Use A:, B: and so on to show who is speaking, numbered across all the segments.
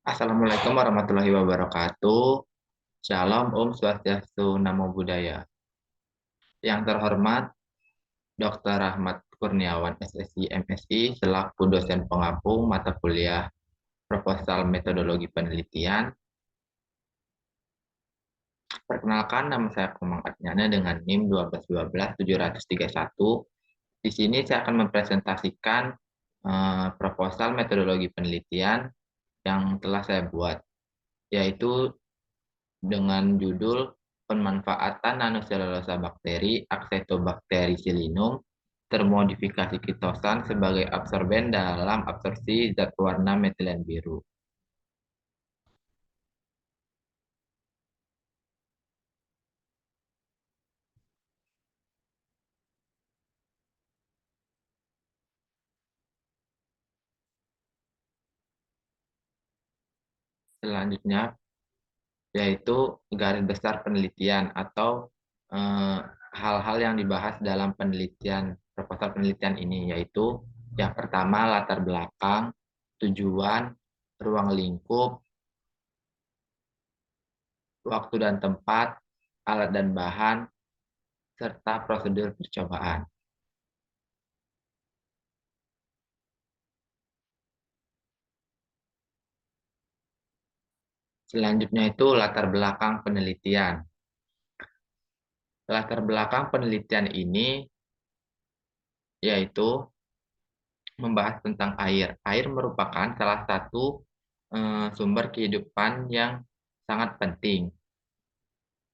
A: Assalamualaikum warahmatullahi wabarakatuh. Shalom, Om Swastiastu, Namo Buddhaya. Yang terhormat Dr. Rahmat Kurniawan, SSI, MSI, selaku dosen pengampu mata kuliah Proposal Metodologi Penelitian. Perkenalkan, nama saya Komang Adnyana dengan NIM 1212731. Di sini saya akan mempresentasikan proposal metodologi penelitian yang telah saya buat, yaitu dengan judul Pemanfaatan Nanoselulosa Bakteri Acetobactericillinum termodifikasi kitosan sebagai absorben dalam absorpsi zat pewarna metilen biru. Selanjutnya yaitu garis besar penelitian atau hal-hal yang dibahas dalam penelitian proposal penelitian ini, yaitu yang pertama latar belakang, tujuan, ruang lingkup, waktu dan tempat, alat dan bahan, serta prosedur percobaan. Selanjutnya itu latar belakang penelitian. Latar belakang penelitian ini yaitu membahas tentang air. Air merupakan salah satu sumber kehidupan yang sangat penting.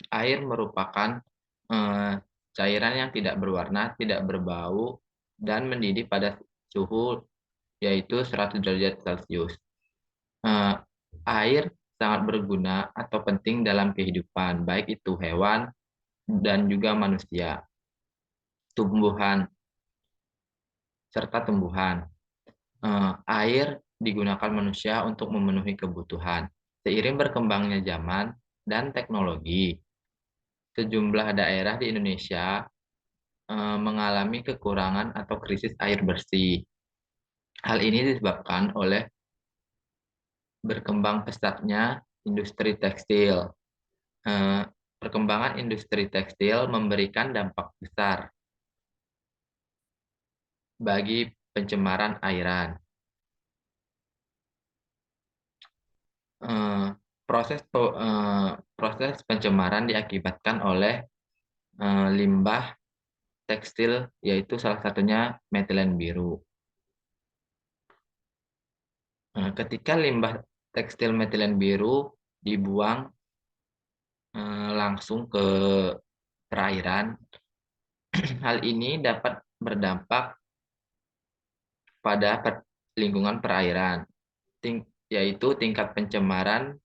A: Air merupakan cairan yang tidak berwarna, tidak berbau, dan mendidih pada suhu yaitu 100 derajat Celcius. Eh, Air sangat berguna atau penting dalam kehidupan, baik itu hewan dan juga manusia, tumbuhan, serta tumbuhan. Air digunakan manusia untuk memenuhi kebutuhan. Seiring berkembangnya zaman dan teknologi, sejumlah daerah di Indonesia mengalami kekurangan atau krisis air bersih. Hal ini disebabkan oleh berkembang pesatnya industri tekstil. Eh, Perkembangan industri tekstil memberikan dampak besar bagi pencemaran airan. Eh, proses pencemaran diakibatkan oleh limbah tekstil, yaitu salah satunya metilen biru. Ketika limbah tekstil metilen biru dibuang langsung ke perairan, hal ini dapat berdampak pada lingkungan perairan, yaitu tingkat pencemaran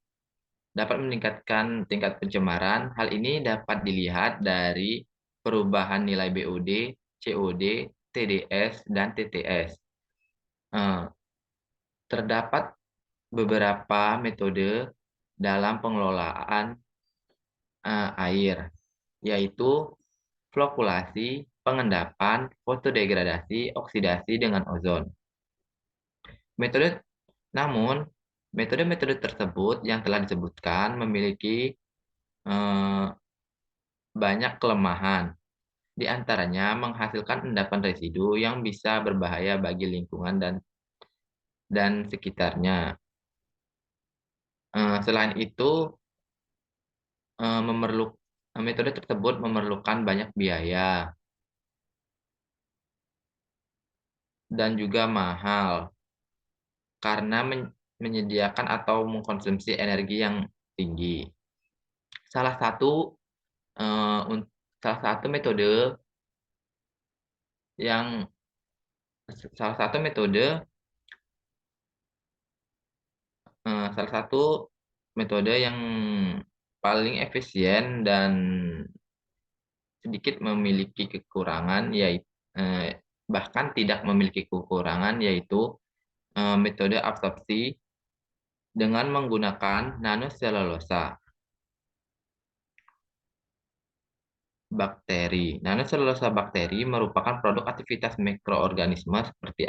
A: dapat meningkatkan tingkat pencemaran. Hal ini dapat dilihat dari perubahan nilai BOD, COD, TDS, dan TTS. Eh, Terdapat beberapa metode dalam pengelolaan air, yaitu flokulasi, pengendapan, fotodegradasi, oksidasi dengan ozon. Metode Namun, metode-metode tersebut yang telah disebutkan memiliki eh, banyak kelemahan. Di antaranya menghasilkan endapan residu yang bisa berbahaya bagi lingkungan dan sekitarnya. Selain itu, metode tersebut memerlukan banyak biaya dan juga mahal karena menyediakan atau mengkonsumsi energi yang tinggi. Salah satu eh, un- salah satu metode yang salah satu metode salah satu metode yang paling efisien dan sedikit memiliki kekurangan, yaitu bahkan tidak memiliki kekurangan, yaitu metode absorpsi dengan menggunakan nanoselulosa bakteri. Nanoselulosa bakteri merupakan produk aktivitas mikroorganisme seperti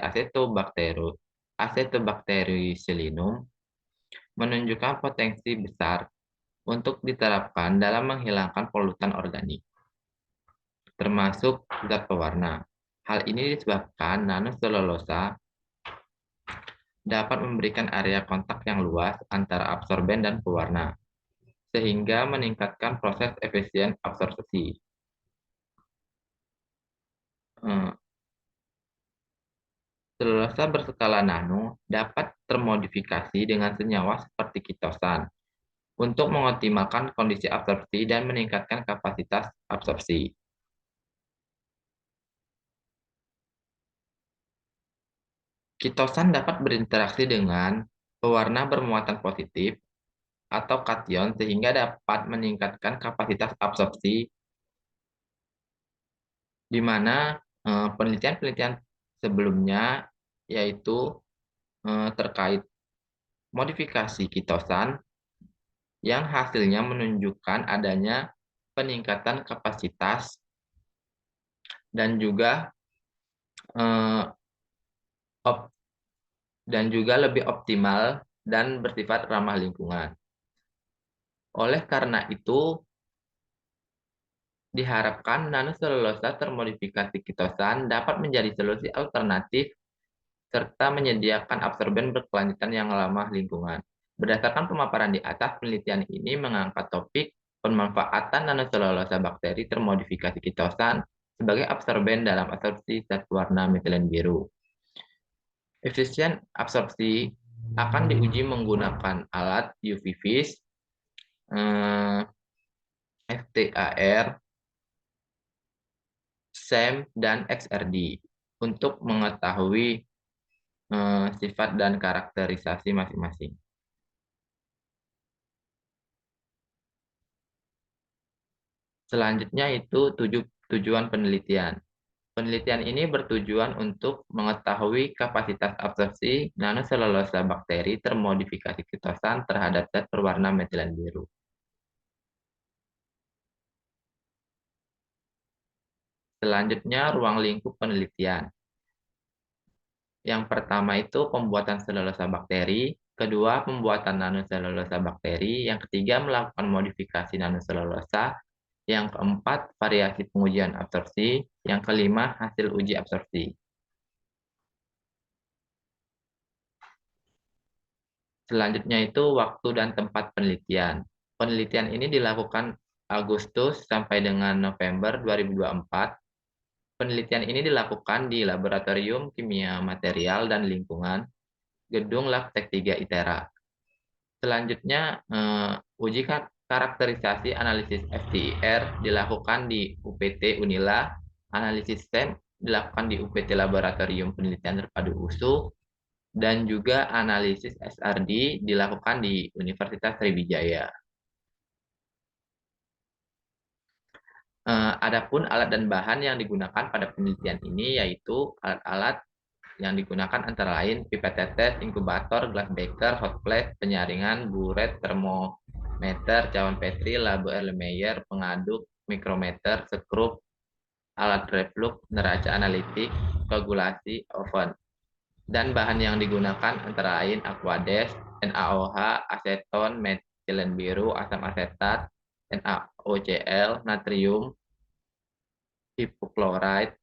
A: Acetobactericillinum menunjukkan potensi besar untuk diterapkan dalam menghilangkan polutan organik, termasuk zat pewarna. Hal ini disebabkan nanoselulosa dapat memberikan area kontak yang luas antara absorben dan pewarna, sehingga meningkatkan proses efisien absorpsi. Eh, Selulosa berskala nano dapat termodifikasi dengan senyawa seperti kitosan untuk mengoptimalkan kondisi absorpsi dan meningkatkan kapasitas absorpsi. Kitosan dapat berinteraksi dengan pewarna bermuatan positif atau kation sehingga dapat meningkatkan kapasitas absorpsi, di mana penelitian-penelitian sebelumnya yaitu terkait modifikasi kitosan yang hasilnya menunjukkan adanya peningkatan kapasitas dan juga eh, op- dan juga lebih optimal dan bersifat ramah lingkungan. Oleh karena itu, diharapkan nanoselulosa termodifikasi kitosan dapat menjadi solusi alternatif serta menyediakan absorben berkelanjutan yang ramah lingkungan. Berdasarkan pemaparan di atas, penelitian ini mengangkat topik pemanfaatan nanoselulosa bakteri termodifikasi kitosan sebagai absorben dalam absorpsi zat warna metilen biru. Efisien absorpsi akan diuji menggunakan alat UV vis, FTAR, SEM, dan XRD untuk mengetahui sifat dan karakterisasi masing-masing. Selanjutnya itu tujuan penelitian. Penelitian ini bertujuan untuk mengetahui kapasitas absorpsi nanoselulosa bakteri termodifikasi kitosan terhadap zat berwarna metilen biru. Selanjutnya, ruang lingkup penelitian. Yang pertama itu pembuatan selulosa bakteri, kedua pembuatan nanoselulosa bakteri, yang ketiga melakukan modifikasi nanoselulosa, yang keempat variasi pengujian absorpsi, yang kelima hasil uji absorpsi. Selanjutnya itu waktu dan tempat penelitian. Penelitian ini dilakukan Agustus sampai dengan November 2024. Penelitian ini dilakukan di Laboratorium Kimia Material dan Lingkungan, Gedung Labtek 3 ITERA. Selanjutnya, uji karakterisasi analisis FTIR dilakukan di UPT Unila, analisis STEM dilakukan di UPT Laboratorium Penelitian Terpadu USU, dan juga analisis SRD dilakukan di Universitas Sriwijaya. Adapun alat dan bahan yang digunakan pada penelitian ini yaitu alat-alat yang digunakan antara lain pipet tetes, inkubator, glass beaker, hot plate, penyaringan, buret, termometer, cawan petri, labu Erlenmeyer, pengaduk, mikrometer, sekrup, alat reflux, neraca analitik, koagulasi, oven. Dan bahan yang digunakan antara lain aquades, NaOH, aseton, metilen biru, asam asetat, NaOCl, natrium, hipochlorite,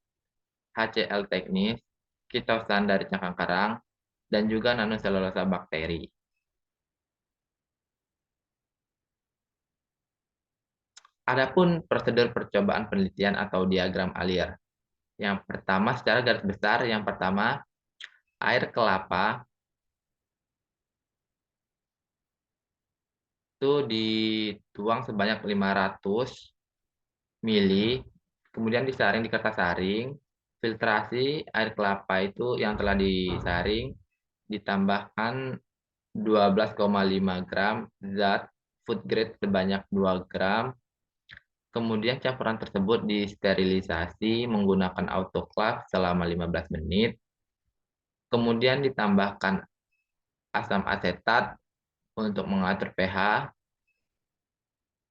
A: HCl teknis, kitosan dari cangkang karang, dan juga nanoselulosa bakteri. Adapun prosedur percobaan penelitian atau diagram alir. Yang pertama secara garis besar, yang pertama air kelapa itu dituang sebanyak 500 mili, kemudian disaring di kertas saring, filtrasi air kelapa itu yang telah disaring, ditambahkan 12,5 gram zat food grade sebanyak 2 gram, kemudian campuran tersebut disterilisasi menggunakan autoclave selama 15 menit, kemudian ditambahkan asam asetat untuk mengatur pH,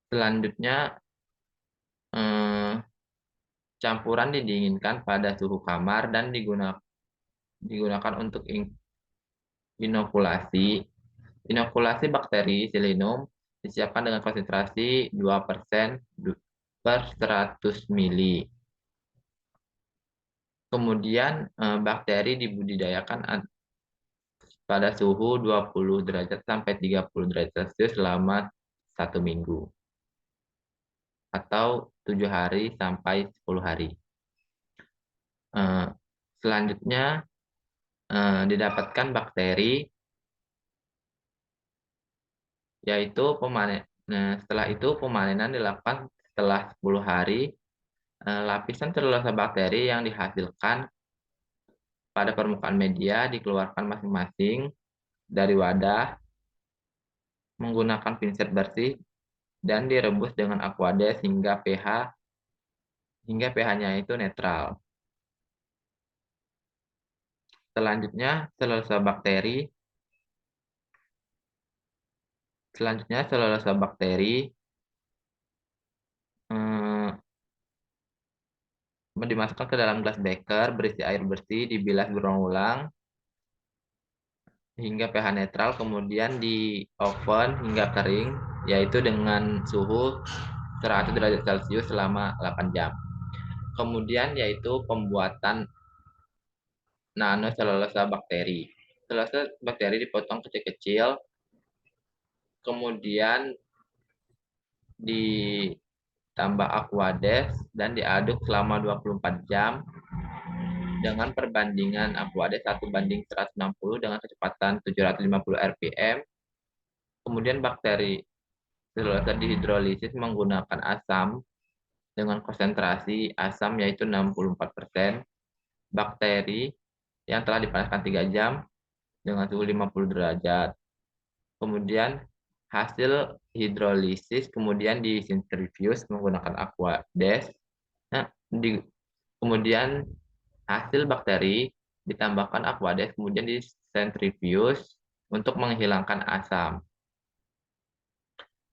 A: selanjutnya eh, campuran didinginkan pada suhu kamar dan digunakan untuk inokulasi Inokulasi bakteri Selinum disiapkan dengan konsentrasi 2% per 100 mili. Kemudian bakteri dibudidayakan pada suhu 20 derajat sampai 30 derajat Celcius selama 1 minggu atau 7 hari sampai 10 hari. Selanjutnya didapatkan bakteri, yaitu setelah itu pemanenan dilakukan setelah 10 hari. Lapisan selulosa bakteri yang dihasilkan pada permukaan media dikeluarkan masing-masing dari wadah menggunakan pinset bersih dan direbus dengan Aquades hingga pH-nya itu netral. Selanjutnya selulosa bakteri dimasukkan ke dalam gelas beker berisi air bersih, dibilas berulang-ulang hingga pH netral, kemudian di oven hingga kering, yaitu dengan suhu 100 derajat Celcius selama 8 jam. Kemudian yaitu pembuatan nanoselulosa bakteri. Selulosa bakteri dipotong kecil-kecil, kemudian ditambah Aquades dan diaduk selama 24 jam dengan perbandingan Aquades 1:160 dengan kecepatan 750 rpm. Kemudian bakteri selulosa dihidrolisis menggunakan asam dengan konsentrasi asam yaitu 64%. Bakteri yang telah dipanaskan 3 jam dengan suhu 50 derajat. Kemudian hasil hidrolisis kemudian disentrifuge menggunakan Aquades. Kemudian hasil bakteri ditambahkan Aquades kemudian disentrifuge untuk menghilangkan asam.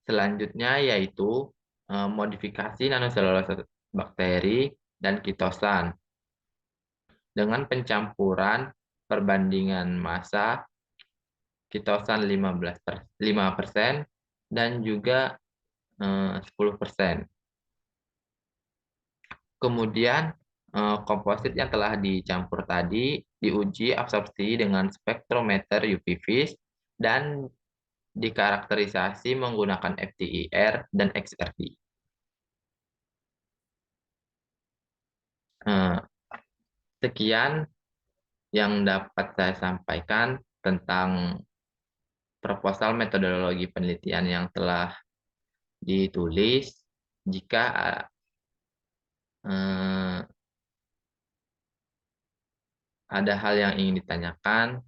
A: Selanjutnya yaitu modifikasi nanoselulosa bakteri dan kitosan dengan pencampuran perbandingan massa kitosan 5% dan juga 10%. Kemudian komposit yang telah dicampur tadi diuji absorpsi dengan spektrometer UV-Vis dan dikarakterisasi menggunakan FTIR dan XRD. Sekian yang dapat saya sampaikan tentang proposal metodologi penelitian yang telah ditulis. Jika ada hal yang ingin ditanyakan,